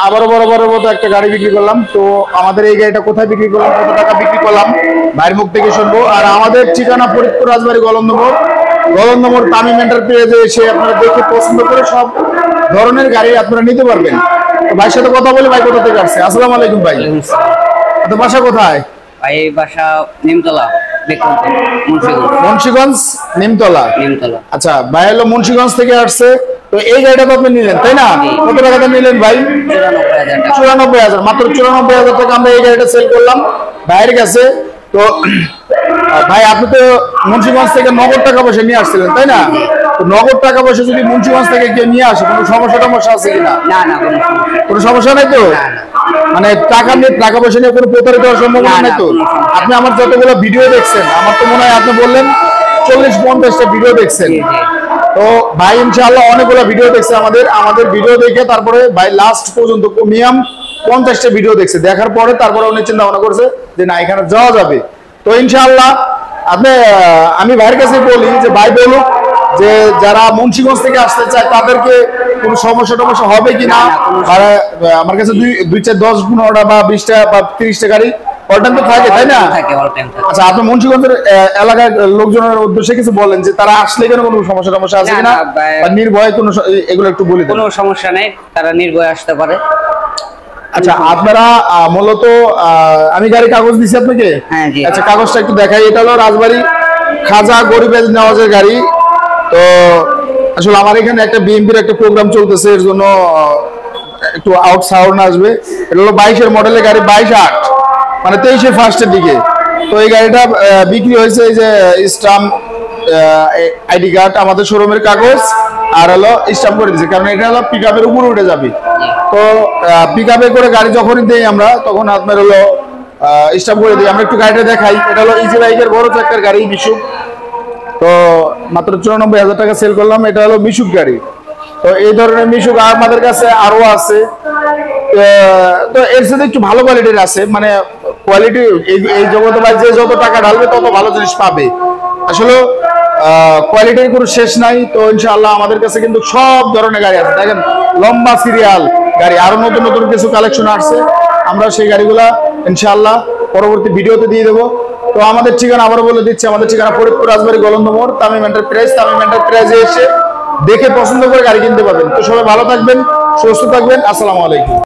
আবারও বরাবরের মতো একটা গাড়ি বিক্রি করলাম। তো আমাদের এই গাড়িটা কোথায় বিক্রি করলাম, কত টাকা বিক্রি করলাম, ভাইয়ের মুখ থেকে শুনবো। আর আমাদের ঠিকানা ফরিদপুর রাজবাড়ী গলন্দমোড় তামিম এন্টারপ্রাইজে এসে আপনারা দেখে পছন্দ করে সব ধরনের গাড়ি আপনারা নিতে পারবেন। তো ভাইয়ের সাথে কথা বলে, ভাই কোথা থেকে আসছে? আসসালামু আলাইকুম ভাই। তো বাসা কোথায় ভাই? বাসা নিমতলা, মুন্সিগঞ্জ নিমতলা। আচ্ছা, ভাই হলো মুন্সিগঞ্জ থেকে আসছে। তো এই গাড়িটা তো আপনি নিলেন, তাই না? কত টাকাতে নিলেন ভাই? 94,000, মাত্র 94,000 টাকা আমরা এই গাড়িটা সেল করলাম ভাইয়ের কাছে। তো ভাই, আপনি তো মুন্সিগঞ্জ থেকে নগদ টাকা পয়সা নিয়ে আসছিলেন, তাই না? তো নগদ টাকা পয়সা যদি মুন্সিগঞ্জ থেকে কেউ নিয়ে আসে, কোনো সমস্যা আছে কিনা? না, কোনো সমস্যা নাই তো? মানে টাকা পয়সা নিয়ে কোনো প্রতারিত হওয়ার সম্ভাবনা নাই তো? আপনি আমার যতগুলো ভিডিও দেখছেন, আমার তো মনে হয় আপনি বললেন 40-50টা ভিডিও দেখছেন। তো ভাই ইনশাআল্লাহ অনেকগুলো ভিডিও দেখছে আমাদের ভিডিও দেখে তারপরে ভাই লাস্ট পর্যন্ত মিনিমাম 50টা ভিডিও দেখছে। দেখার পরে তারপরে উনি চিন্তা ভাবনা করছে যে না, এখানে যাওয়া যাবে। তো ইনশাআল্লাহ আমি ভাইয়ের কাছে বলি যে ভাই বলুক যে যারা মুন্সিগঞ্জ থেকে আসতে চায় তাদেরকে কোনো সমস্যা হবে কিনা। আমার কাছে 2-4-10-15টা বা 20টা বা 30টা গাড়ি অলটাইম তো থাকে, তাই না? আচ্ছা, আপনি মুন্সিগঞ্জের এলাকার লোকজনের উদ্দেশ্যে কিছু বলেন যে তারা আসলে কেন কোনো সমস্যা আছে কিনা, বা নির্ভয়ে কোনো, এগুলো একটু বলে দেন। কোনো সমস্যা নেই, তারা নির্ভয়ে আসতে পারে। আচ্ছা, আপনারা মূলত আমি গাড়ি কাগজ দিছি আপনাকে। আচ্ছা, কাগজটা একটু দেখাই। এটা হলো রাজবাড়ী খাজা গরিব নওয়াজের গাড়ি। তো আসলে আমার এখানে একটা বিএমপির একটা প্রোগ্রাম চলতেছে, এর জন্য একটু আউট সাউন্ড আসবে। এটা হলো 22-এর মডেলের গাড়ি, 22-8 মানে 23-এর ফার্স্টের দিকে। তো এই গাড়িটা বিক্রি হয়েছে এই যে স্টাম্প আইডি কার্ড, আমাদের শোরুমের কাগজ, আর হলো স্টাম্প করে দিয়েছে, কারণ এটা হলো পিকআপের উপরে উঠে যাবে। তো পিকআপে করে গাড়ি যখনই দেই আমরা, তখন আপনার হলো স্টাম্প করে দিই। আমরা একটু গাড়িটা দেখাই। এটা হলো ইজি বাইকের বড় চাকার গাড়ি, মিশুক। তো মাত্র 94,000 টাকা সেল করলাম। এটা হলো মিশুক গাড়ি। তো এই ধরনের মিশুক আমাদের কাছে আরো আছে। তো এর সাথে একটু ভালো কোয়ালিটির আছে, মানে কোয়ালিটি এই জগতে ভাই যে যত টাকা ঢালবে তত ভালো জিনিস পাবে। আসলে কোয়ালিটির কোনো শেষ নাই। তো ইনশাআল্লাহ আমাদের কাছে কিন্তু সব ধরনের গাড়ি আছে। দেখেন, লম্বা সিরিয়াল গাড়ি, আরো নতুন কিছু কালেকশন আসছে। আমরা সেই গাড়িগুলা ইনশাআল্লাহ পরবর্তী ভিডিওতে দিয়ে দেবো। তো আমাদের ঠিকানা আবার বলে দিচ্ছি, আমাদের ঠিকানা ফরিদপুর রাজবাড়ী গলন্দমোড় তামিম এন্টারপ্রাইজে এসে দেখে পছন্দ করে গাড়ি কিনতে পারবেন। তো সবাই ভালো থাকবেন, সুস্থ থাকবেন। আসসালামু আলাইকুম।